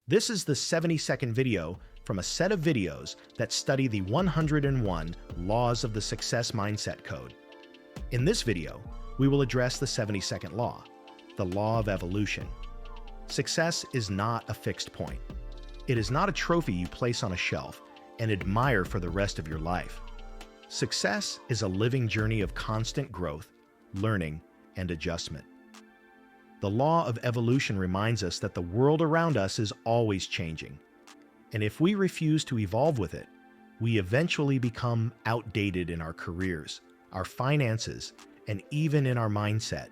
This is the 70-second video from a set of videos that study the 101 laws of the success mindset code. In this video, we will address the 70-second law, the law of evolution. Success is not a fixed point. It is not a trophy you place on a shelf and admire for the rest of your life. Success is a living journey of constant growth, learning, and adjustment. The law of evolution reminds us that the world around us is always changing. And if we refuse to evolve with it, we eventually become outdated in our careers, our finances, and even in our mindset.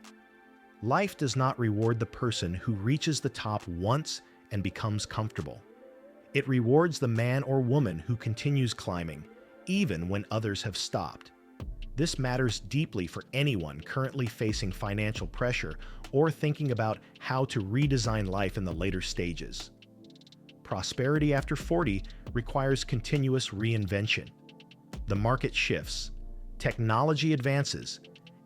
Life does not reward the person who reaches the top once and becomes comfortable. It rewards the man or woman who continues climbing, even when others have stopped. This matters deeply for anyone currently facing financial pressure or thinking about how to redesign life in the later stages. Prosperity after 40 requires continuous reinvention. The market shifts, technology advances,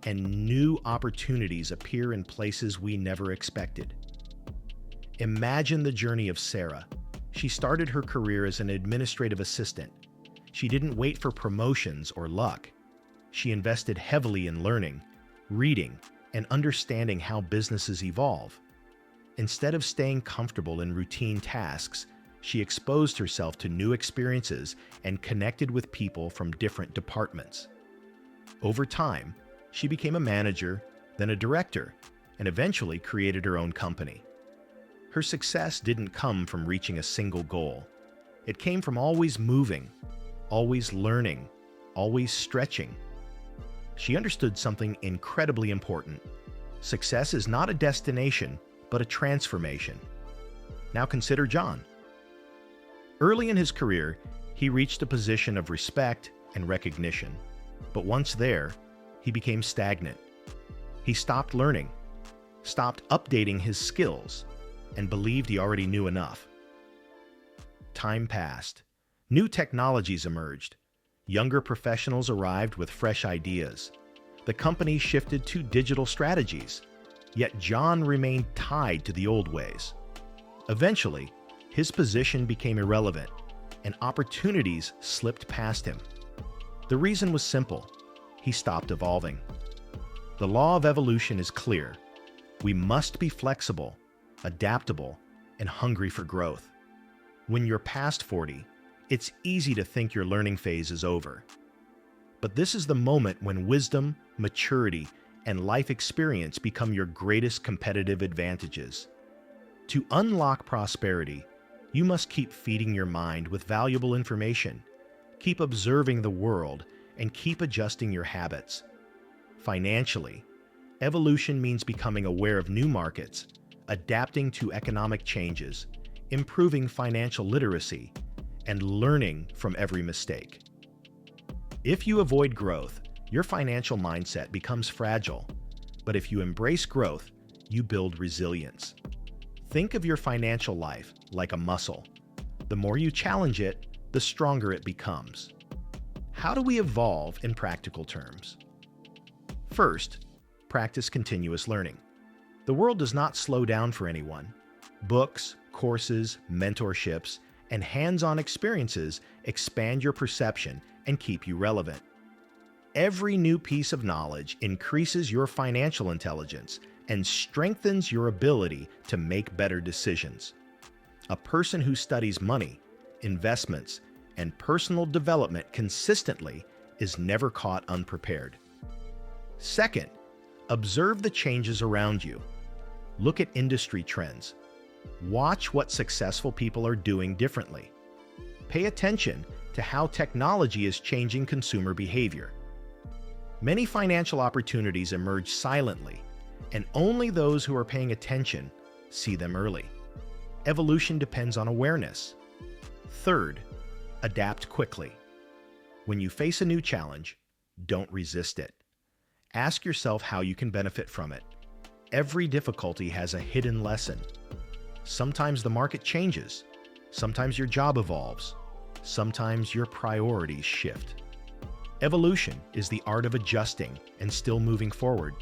and new opportunities appear in places we never expected. Imagine the journey of Sarah. She started her career as an administrative assistant. She didn't wait for promotions or luck. She invested heavily in learning, reading, and understanding how businesses evolve. Instead of staying comfortable in routine tasks, she exposed herself to new experiences and connected with people from different departments. Over time, she became a manager, then a director, and eventually created her own company. Her success didn't come from reaching a single goal. It came from always moving, always learning, always stretching. She understood something incredibly important. Success is not a destination, but a transformation. Now consider John. Early in his career, he reached a position of respect and recognition. But once there, he became stagnant. He stopped learning, stopped updating his skills, and believed he already knew enough. Time passed. New technologies emerged. Younger professionals arrived with fresh ideas. The company shifted to digital strategies, yet John remained tied to the old ways. Eventually, his position became irrelevant, and opportunities slipped past him. The reason was simple. He stopped evolving. The law of evolution is clear. We must be flexible, adaptable, and hungry for growth. When you're past 40, it's easy to think your learning phase is over. But this is the moment when wisdom, maturity, and life experience become your greatest competitive advantages. To unlock prosperity, you must keep feeding your mind with valuable information, keep observing the world, and keep adjusting your habits. Financially, evolution means becoming aware of new markets, adapting to economic changes, improving financial literacy, and learning from every mistake. If you avoid growth, your financial mindset becomes fragile. But if you embrace growth, you build resilience. Think of your financial life like a muscle. The more you challenge it, the stronger it becomes. How do we evolve in practical terms? First, practice continuous learning. The world does not slow down for anyone. Books, courses, mentorships, and hands-on experiences expand your perception and keep you relevant. Every new piece of knowledge increases your financial intelligence and strengthens your ability to make better decisions. A person who studies money, investments, and personal development consistently is never caught unprepared. Second, observe the changes around you. Look at industry trends. Watch what successful people are doing differently. Pay attention to how technology is changing consumer behavior. Many financial opportunities emerge silently, and only those who are paying attention see them early. Evolution depends on awareness. Third, adapt quickly. When you face a new challenge, don't resist it. Ask yourself how you can benefit from it. Every difficulty has a hidden lesson. Sometimes the market changes. Sometimes your job evolves. Sometimes your priorities shift. Evolution is the art of adjusting and still moving forward.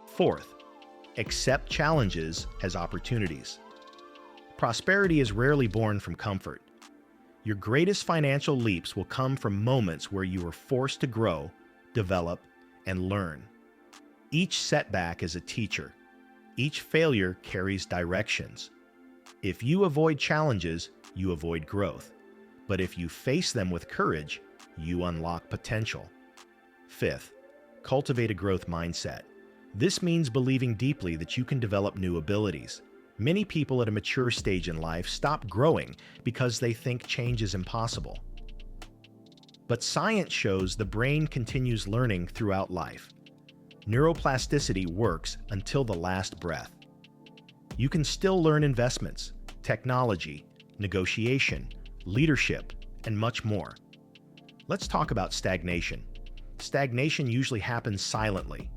Fourth, accept challenges as opportunities. Prosperity is rarely born from comfort. Your greatest financial leaps will come from moments where you are forced to grow, develop, and learn. Each setback is a teacher. Each failure carries directions. If you avoid challenges, you avoid growth. But if you face them with courage, you unlock potential. Fifth, cultivate a growth mindset. This means believing deeply that you can develop new abilities. Many people at a mature stage in life stop growing because they think change is impossible. But science shows the brain continues learning throughout life. Neuroplasticity works until the last breath. You can still learn investments, technology, negotiation, leadership, and much more. Let's talk about stagnation. Stagnation usually happens silently.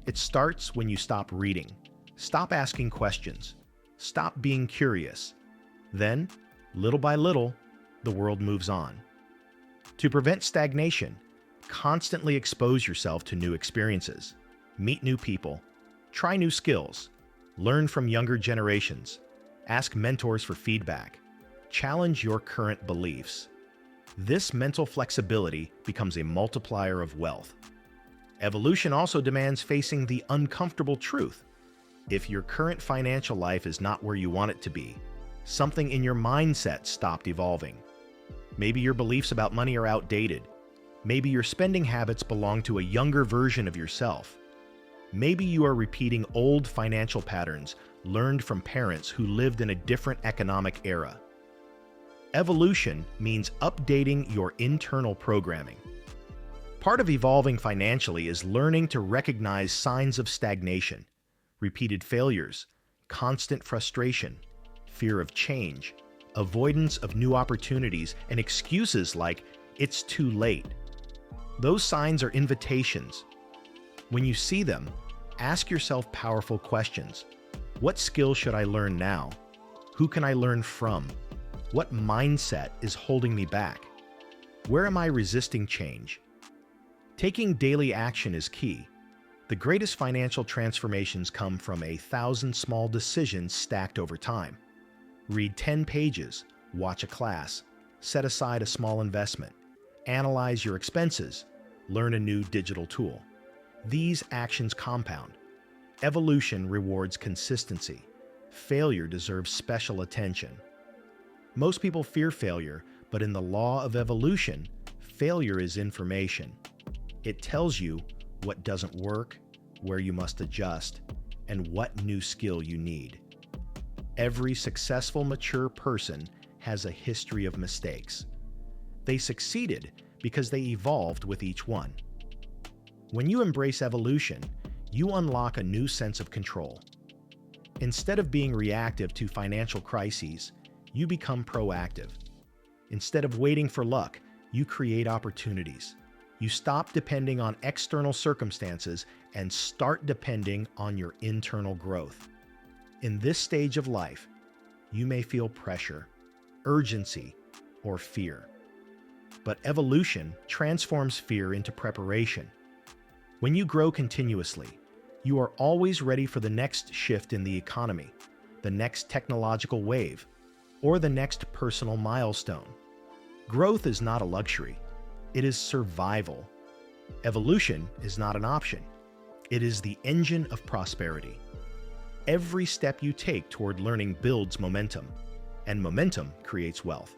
It starts when you stop reading, stop asking questions, stop being curious. Then, little by little, the world moves on. To prevent stagnation, constantly expose yourself to new experiences. Meet new people, try new skills, learn from younger generations, ask mentors for feedback, challenge your current beliefs. This mental flexibility becomes a multiplier of wealth. Evolution also demands facing the uncomfortable truth. If your current financial life is not where you want it to be, something in your mindset stopped evolving. Maybe your beliefs about money are outdated. Maybe your spending habits belong to a younger version of yourself. Maybe you are repeating old financial patterns learned from parents who lived in a different economic era. Evolution means updating your internal programming. Part of evolving financially is learning to recognize signs of stagnation, repeated failures, constant frustration, fear of change, avoidance of new opportunities, and excuses like, "It's too late." Those signs are invitations. When you see them, ask yourself powerful questions. What skills should I learn now? Who can I learn from? What mindset is holding me back? Where am I resisting change? Taking daily action is key. The greatest financial transformations come from 1,000 small decisions stacked over time. Read 10 pages, watch a class, set aside a small investment, analyze your expenses, learn a new digital tool. These actions compound. Evolution rewards consistency. Failure deserves special attention. Most people fear failure, but in the law of evolution, failure is information. It tells you what doesn't work, where you must adjust, and what new skill you need. Every successful, mature person has a history of mistakes. They succeeded because they evolved with each one. When you embrace evolution, you unlock a new sense of control. Instead of being reactive to financial crises, you become proactive. Instead of waiting for luck, you create opportunities. You stop depending on external circumstances and start depending on your internal growth. In this stage of life, you may feel pressure, urgency, or fear. But evolution transforms fear into preparation. When you grow continuously, you are always ready for the next shift in the economy, the next technological wave, or the next personal milestone. Growth is not a luxury. It is survival. Evolution is not an option. It is the engine of prosperity. Every step you take toward learning builds momentum, and momentum creates wealth.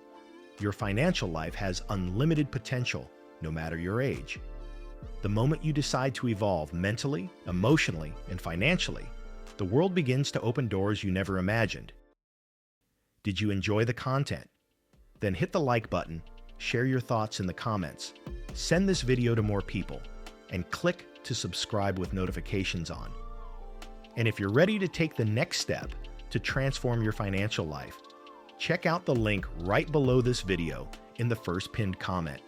Your financial life has unlimited potential, no matter your age. The moment you decide to evolve mentally, emotionally, and financially, the world begins to open doors you never imagined. Did you enjoy the content? Then hit the like button, share your thoughts in the comments, send this video to more people, and click to subscribe with notifications on. And if you're ready to take the next step to transform your financial life, check out the link right below this video in the first pinned comment.